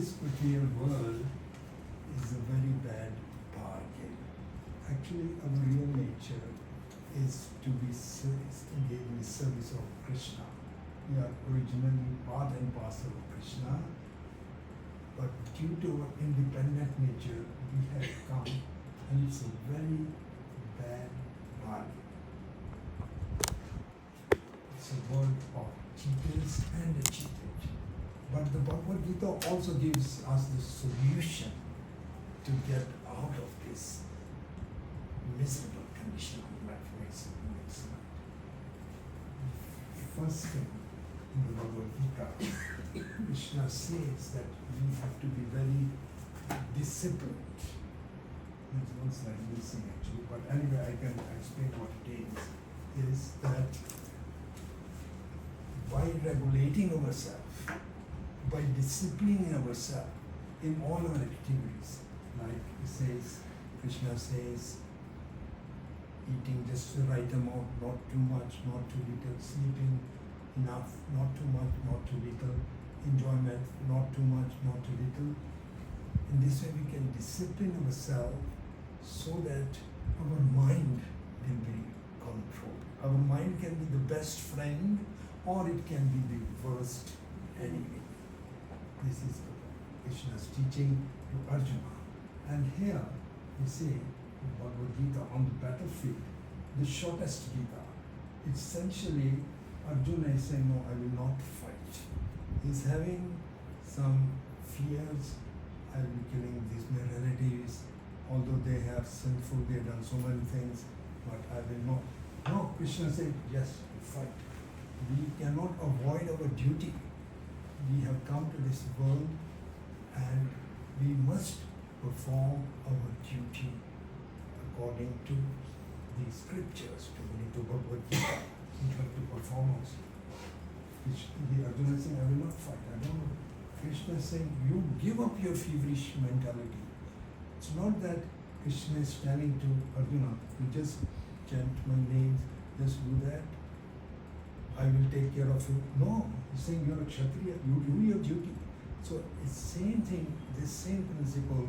this material world is a very bad bargain. Actually, our real nature is to be engaged in the service of Krishna. We are originally part and parcel of Krishna, but due to our independent nature, we have come, and it's a very bad bargain. It's a world of cheaters and a cheated. But the Bhagwad Gita also gives us the solution to get out of this miserable condition of life. First thing in the Bhagavad Gita, Krishna says that we have to be very disciplined. There's one slide missing actually, but anyway I can explain what it is that by regulating ourselves, by disciplining ourselves in all our activities, like he says, Krishna says, eating just the right amount, not too much, not too little, sleeping enough, not too much, not too little, enjoyment, not too much, not too little. In this way we can discipline ourselves so that our mind will be controlled. Our mind can be the best friend or it can be the worst enemy. This is Krishna's teaching to Arjuna. And here we say, Bhagavad Gita on the battlefield, the shortest Gita. Essentially, Arjuna is saying, no, I will not fight. He's having some fears. I will be killing these my relatives, although they have sinful, they have done so many things, but I will not. No, Krishna said, yes, fight. We cannot avoid our duty. We have come to this world and we must perform our duty according to the scriptures, to Bhagwad Gita. We have to perform also. The Arjuna is saying, I will not fight. I don't know. Krishna is saying, you give up your feverish mentality. It's not that Krishna is telling to Arjuna, you just chant my names, just do that. I will take care of you. No, he's saying you're a Kshatriya, you do your duty. So it's same thing, this same principle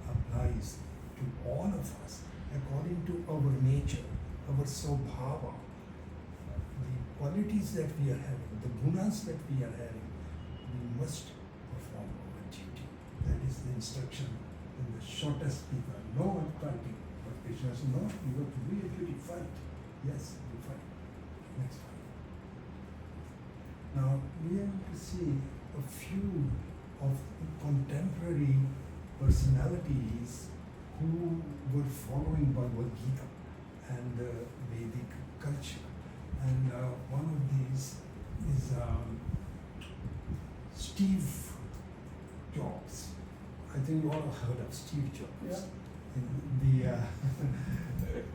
applies to all of us according to our nature, our swabhava, the qualities that we are having, the gunas that we are having, we must perform our duty. That is the instruction in the shortest Gita. No one fighting. But Krishna says, no, you have to do your duty, fight. Yes, you fight. Next one. Now we have to see a few of contemporary personalities who were following Bhagavad Gita and Vedic culture. And one of these is Steve Jobs. I think you all have heard of Steve Jobs. Yeah.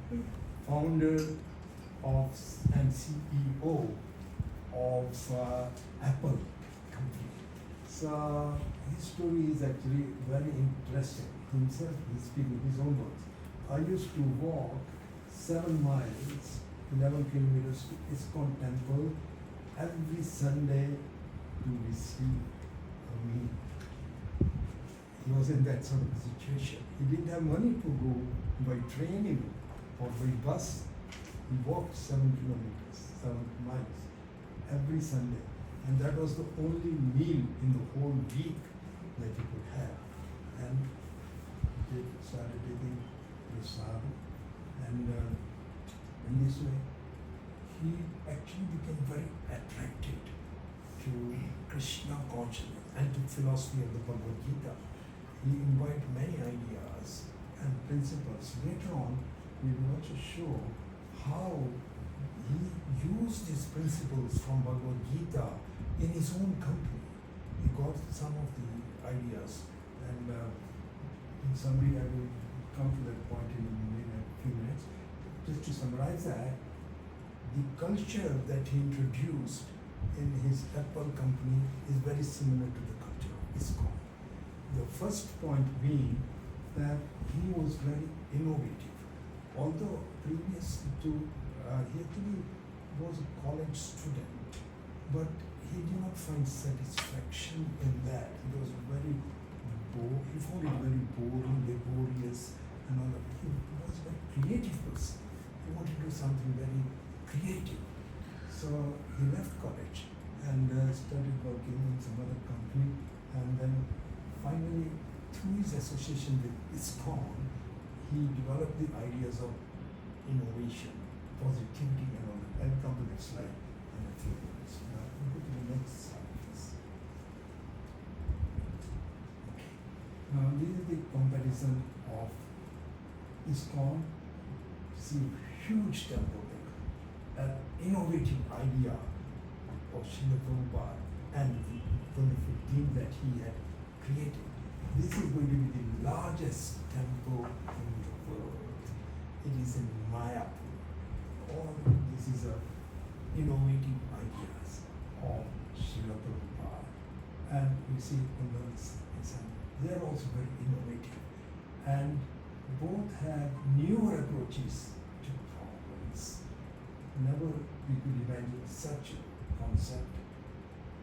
The founder of and CEO of Apple company. So his story is actually very interesting. Himself, he's speaking his own words. I used to walk 7 miles, 11 kilometers to ISKCON temple every Sunday to receive a meal. He was in that sort of situation. He didn't have money to go by train even, or by bus. He walked 7 kilometers, 7 miles every Sunday. And that was the only meal in the whole week that he could have. And he started taking prasadam. And in this way, he actually became very attracted to Krishna consciousness and to philosophy of the Bhagavad Gita. He imbibed many ideas and principles. Later on, we will also show how he used these principles from Bhagavad Gita in his own company. He got some of the ideas, and in summary, I will come to that point in a few minutes. Just to summarize that, the culture that he introduced in his Apple company is very similar to the culture of ISKCON. The first point being that he was very innovative. Although previous to, he actually was a college student, but he did not find satisfaction in that. He was very he found it very boring, laborious, and all that. He was a very creative person. He wanted to do something very creative. So he left college and started working in some other company, and then finally, through his association with ISKCON, he developed the ideas of innovation, positivity, and all that. I'll come to that slide in a few minutes. Now, go to the next slide, please. Okay. Now, this is the comparison of ISKCON. See, huge temple there, an innovative idea of Srila Prabhupada and the wonderful team that he had created. This is going to be the largest temple in the world. It is in Mayapur. All this is innovative ideas of Srila Prabhupada. And you see on the example, they are also very innovative. And both have newer approaches to problems. Never we could imagine such a concept.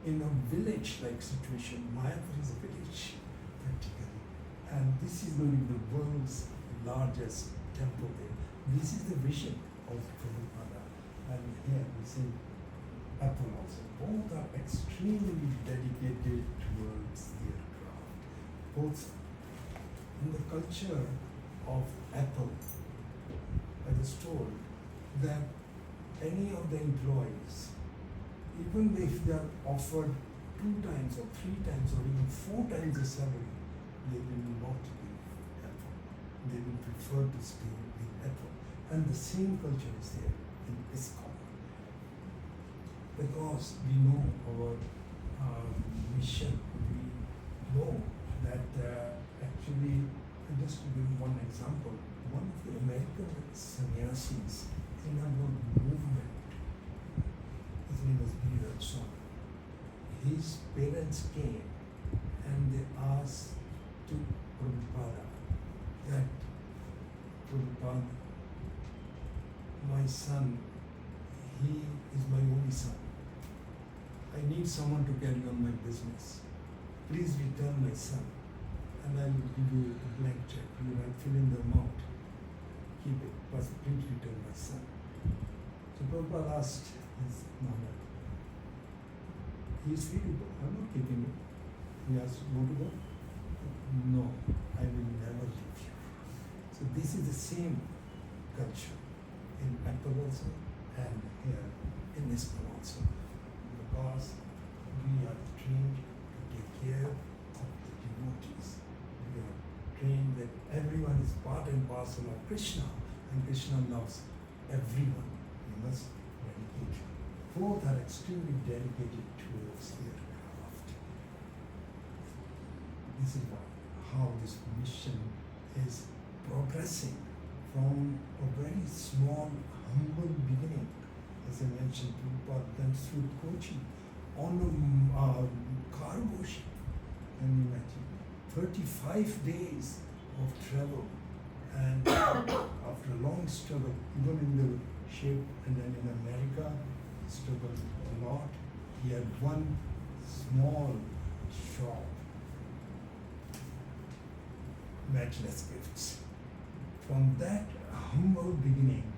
In a village-like situation, Mayapur is a village, practically. And this is going to be the world's largest temple there. This is the vision of Prabhupada. And here we see Apple also. Both are extremely dedicated towards their craft. Both in the culture of Apple, I was told that any of the employees, even if they are offered 2 times or 3 times or even 4 times the salary, they will not give Apple. They will prefer to stay with Apple. And the same culture is there in ISKCON. Because we know our mission, we know that actually, just to give one example, one of the American sannyasis in our movement, his name was Gita. His parents came and they asked to Prabhupada that, Prabhupada, my son, he is my only son. I need someone to carry on my business. Please return my son, and I will give you a blank check. You will fill in the amount. Keep it, but please return my son. So Prabhupada asked his mother, he is free to go. I'm not keeping him. He asked, want to go? No, I will never leave you. So this is the same culture in Apple also and here in ISKCON also. Because we are trained to take care of the devotees. We are trained that everyone is part and parcel of Krishna, and Krishna loves everyone. We must dedicate. Both are extremely dedicated towards their craft. This is how this mission is progressing from a very small, humble beginning. As I mentioned, Prabhupada went through Kochi on a cargo ship. Can you imagine? 35 days of travel, and after a long struggle, even in the ship and then in America, he struggled a lot. He had one small shop, matchless gifts. From that humble beginning,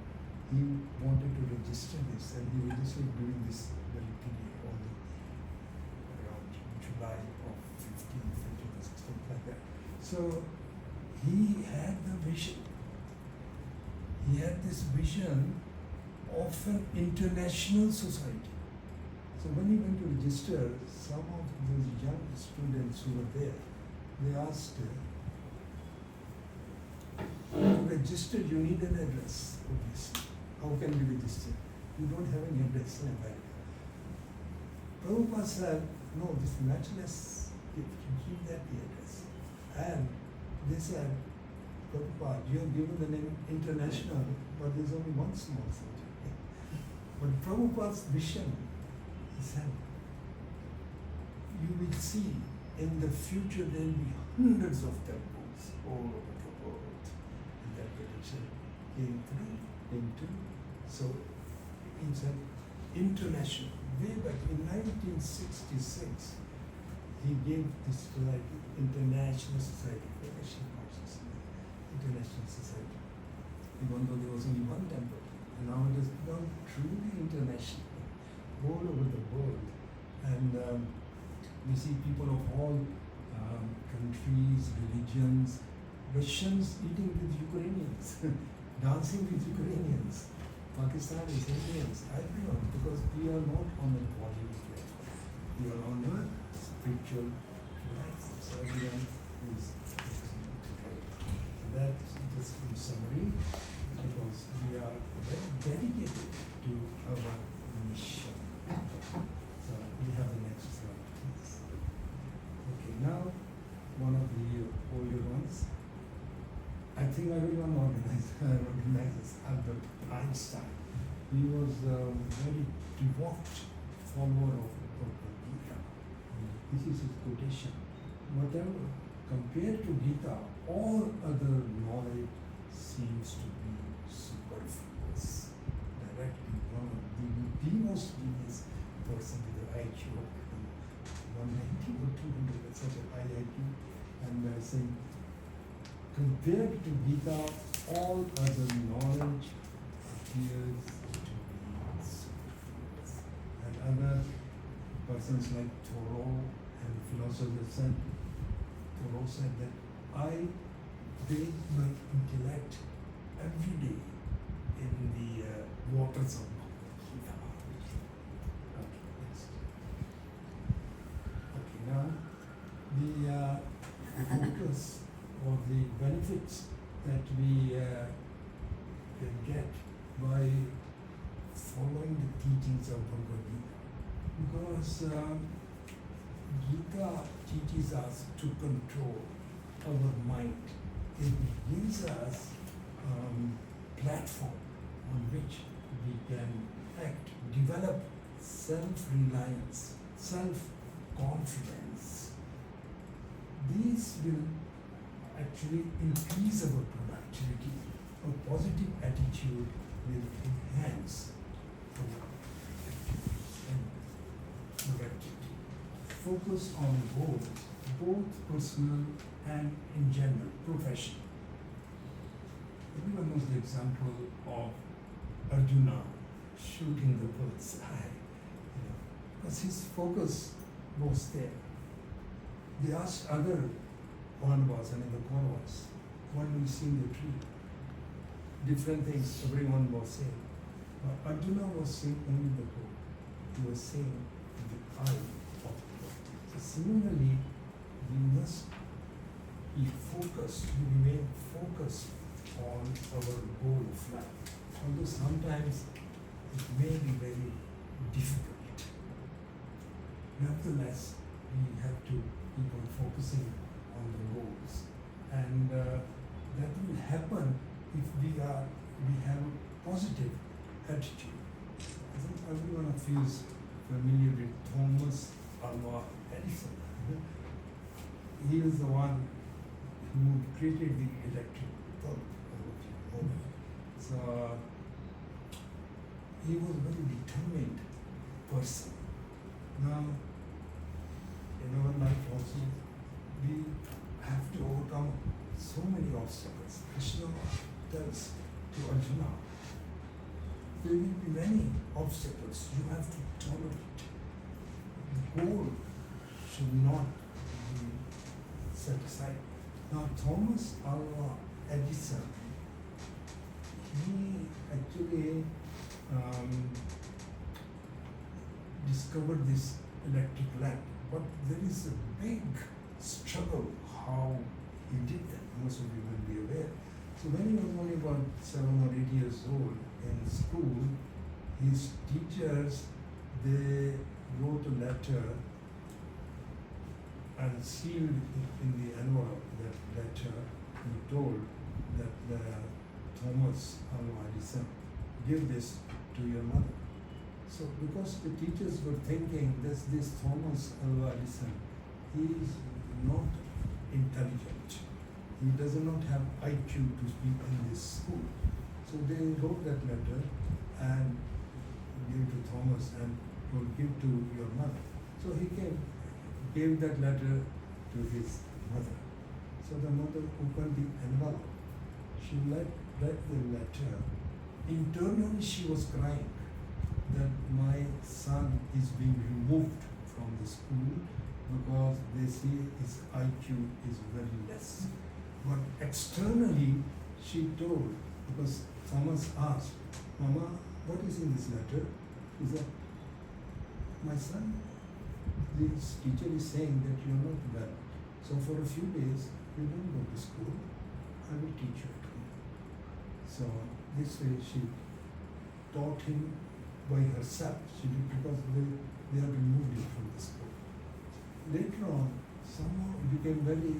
he wanted to register this, and he registered during this very period, only around July of 15th or 16th, like that. So he had the vision. He had this vision of an international society. So when he went to register, some of those young students who were there, they asked, to register you need an address, obviously. How can you register? You don't have any address in America. Prabhupada said, no, this matchless gift, you give that the address. And they said, Prabhupada, you have given the name International, but there's only one small city. But Prabhupada's vision, he said, you will see in the future there will be hundreds of temples all over the world. And that prediction came through. So he said international. Way back in 1966, he gave this society, International Society for Asian Consciousness, International Society. Even though there was only one temple, and now it has become truly international, all over the world. And we see people of all countries, religions, Russians eating with Ukrainians, dancing with Ukrainians, Pakistanis, Indians, everyone, because we are not on a body level, we are on a spiritual life. So everyone is together. And that's just in summary, because we are very dedicated to our mission. So we have the next slide, please. Okay, now one of the older ones. I think everyone recognizes Albert Einstein. He was a very devout follower of Bhagwad Gita. This is his quotation. Whatever, compared to Gita, all other knowledge seems to be superfluous. Directly, one of the most genius person with an IQ of 190 or 200, that's such a high IQ, and saying, compared to Gita, all other knowledge appears to be superfluous. And other persons like Thoreau and philosophers said, Thoreau said that I bathe my intellect every day in the waters of Gita. Okay, next. Okay, now the focus or the benefits that we can get by following the teachings of Bhagwad Gita. Because Gita teaches us to control our mind. It gives us platform on which we can act, develop self-reliance, self-confidence. These will actually increase our productivity. A positive attitude will enhance our activities and productivity. Focus on goals, both personal and in general, professional. Everyone knows the example of Arjuna shooting the bird's eye, because his focus was there. They asked other Pandavas and in the Kauravas, what do you see in the tree? Different things everyone was saying. But Arjuna was seeing only the goal. He was seeing the eye of the bird. So similarly, we must be focused, we remain focused on our goal of life. Although sometimes it may be very difficult. Nevertheless, we have to keep on focusing on the goals, and that will happen if we have a positive attitude. I think everyone of you is familiar with Thomas Alva Edison. He was the one who created the electric bulb. So he was a very determined person. Now, in our life also, we have to overcome so many obstacles. Krishna tells to Arjuna, there will be many obstacles you have to tolerate. The goal should not be set aside. Now, Thomas Alva Edison, he actually discovered this electric lamp, but there is a big struggle how he did that. Most of you will be aware. So when he was only about 7 or 8 years old in school, his teachers, they wrote a letter and sealed it in the envelope. That letter, he told that Thomas Alva Edison, give this to your mother. So because the teachers were thinking this Thomas Alva Edison, he is not intelligent. He does not have IQ to speak in this school. So they wrote that letter and gave to Thomas and told, give to your mother. So he came gave that letter to his mother. So the mother opened the envelope. She read the letter. Internally she was crying that my son is being removed from the school because they see his IQ is very less. But externally she told, because Thomas asked, Mama, what is in this letter? He said, my son, this teacher is saying that you are not well. So for a few days, you don't go to school. I will teach you at home. So this way she taught him by herself. She did, because they have removed him from the school. Later on, somehow it became very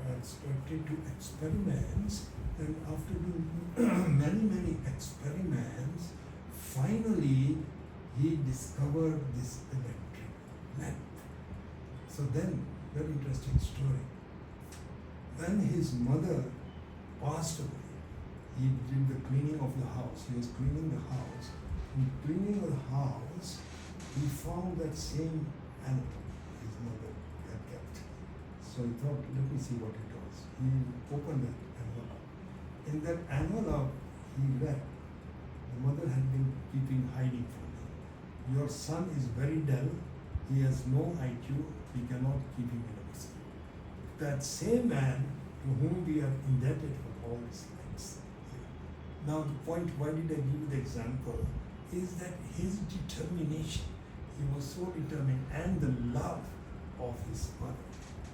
attracted to experiments, and after doing many experiments, finally he discovered this electric lamp. So then, very interesting story. When his mother passed away, he did the cleaning of the house. He was cleaning the house. In cleaning the house, he found that same animal his mother had kept. So he thought, let me see what it was. He opened that envelope. In that envelope, he read, the mother had been hiding from him. Your son is very dull. He has no IQ. We cannot keep him in our school. That same man to whom we are indebted for all these things. Now the point, why did I give you the example, is that his determination, he was so determined, and the love of his mother.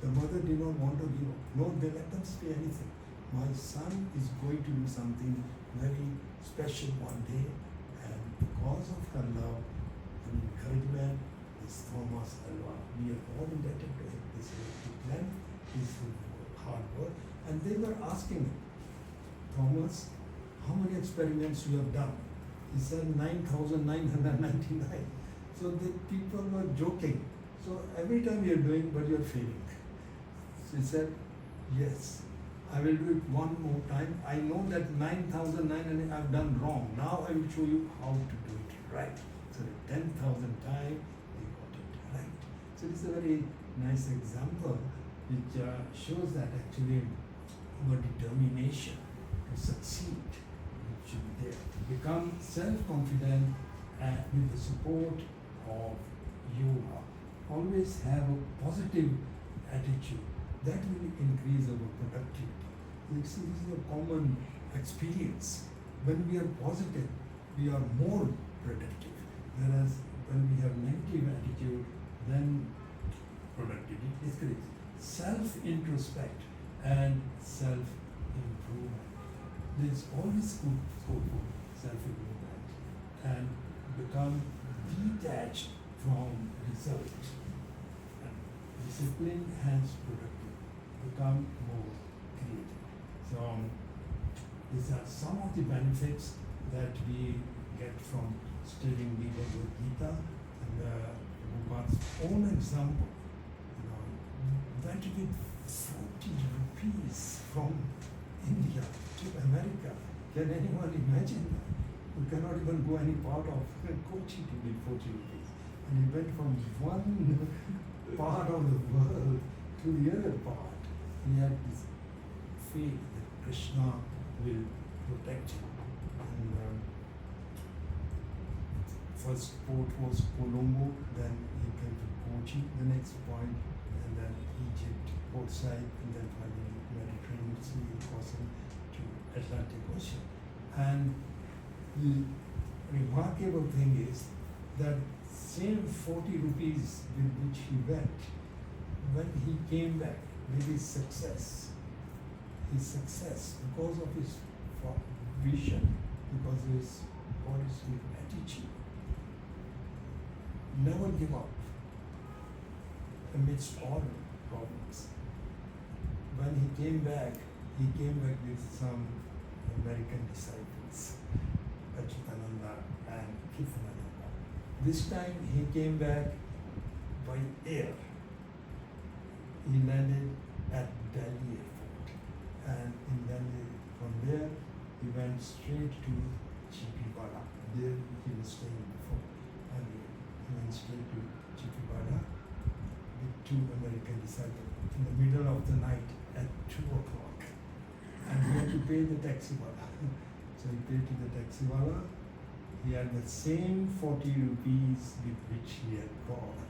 The mother did not want to give up. No, they let them say anything. My son is going to do something very special one day, and because of her love and encouragement, this Thomas Alva, we are all indebted to him. This plan is hard work. And they were asking him, Thomas, how many experiments you have done? He said 9,999. So the people were joking. So every time you're doing, but you're failing. So he said, yes, I will do it one more time. I know that 9,900 I've done wrong. Now I will show you how to do it right. So the 10,000 times, they got it right. So this is a very nice example which shows that actually our determination to succeed should be there. Become self-confident with the support of yoga. Always have a positive attitude. That will increase our productivity. You see, this is a common experience. When we are positive, we are more productive. Whereas when we have negative attitude, then productivity decreases. Self-introspect and self-improvement. There is always scope for self-improvement, and become detached from results. And discipline has productivity. Become more creative. So these are some of the benefits that we get from studying the Bhagwad Gita, and Bhagwad's own example. Went with 40 rupees from India to America. Can anyone imagine that? You cannot even go any part of Kochi to get 40 rupees. And he went from one part of the world to the other part. He had this faith that Krishna will protect him. And first port was Colombo, then he came to Kochi, the next point, and then Egypt, port side, and then finally Mediterranean Sea, crossing to Atlantic Ocean. And the remarkable thing is that same 40 rupees with which he went, when he came back with his success, because of his vision, because of his positive attitude, never give up amidst all problems. When he came back with some American disciples, Achutananda and Kithananda. This time he came back by air. He landed at Delhi airport, and from there he went straight to Chipipala. There he was staying before, and he went straight to Chipipala with two American disciples in the middle of the night at 2 o'clock. And he had to pay the taxiwala. So he paid to the taxiwala. He had the same 40 rupees with which he had gone.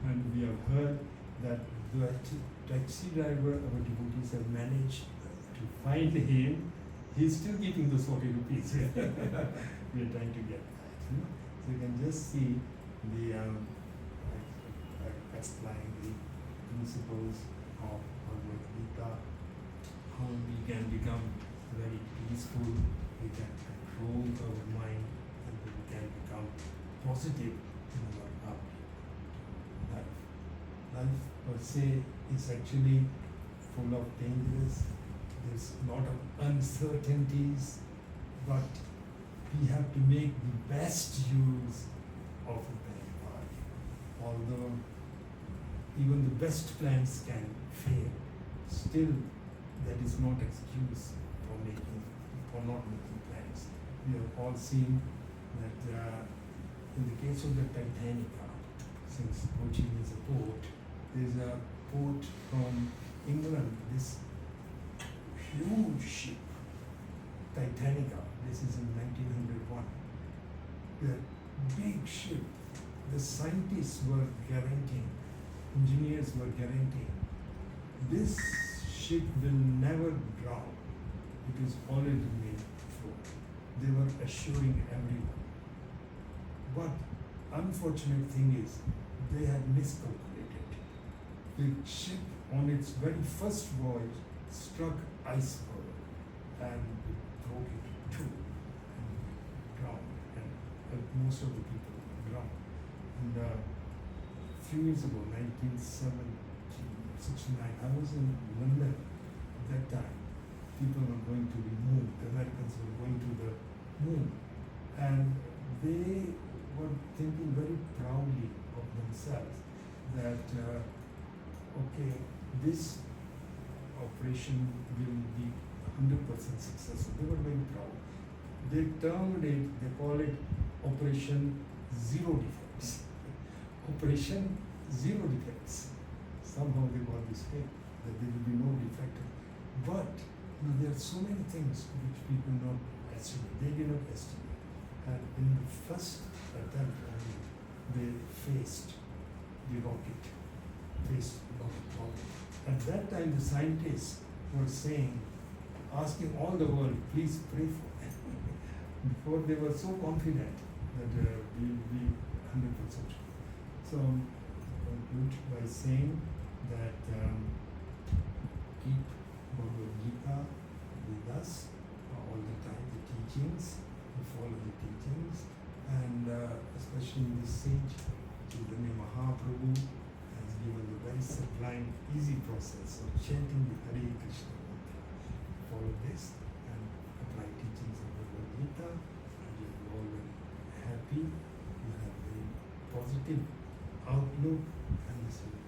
And we have heard that the taxi driver, our devotees have managed to find him. He's still keeping those 40 rupees. We are trying to get that. So you can just see the applying the principles of Bhagwad Gita, how we can become very peaceful, we can control our mind, and we can become positive in our life. Life per se is actually full of dangers. There's a lot of uncertainties, but we have to make the best use of that life. Although even the best plans can fail, still that is not excuse for not making plans. We have all seen that in the case of the Titanic, since Kochi is a port, there is a port from England, this huge ship, Titanica. This is in 1901. The big ship, the scientists were guaranteeing, engineers were guaranteeing, this ship will never drown. It is already made afloat. They were assuring everyone. But unfortunate thing is, they had miscalculated. The ship on its very first voyage struck iceberg and broke it in two and drowned, and most of the people drowned. And a few years ago, 1969, I was in London at that time. People were going to the moon. The Americans were going to the moon, and they were thinking very proudly of themselves that okay, this operation will be 100% successful. They were very proud. They termed it, they call it Operation Zero Defects. Operation Zero Defects. Somehow they got this name, that there will be no defect. But there are so many things which people not estimate. They did not estimate. And in the first attempt, they faced the rocket. At that time, the scientists were saying, asking all the world, please pray for them. Before they were so confident that we will be 100%. So, I conclude by saying that keep Bhagwad Gita with us all the time, the teachings, we follow the teachings, and especially in this sage, Chaitanya Mahaprabhu has given the very sublime, easy process of chanting the Hare Krishna mantra. Follow this and apply teachings of Bhagavad Gita, and you will be all very happy, you have very positive outlook, and this will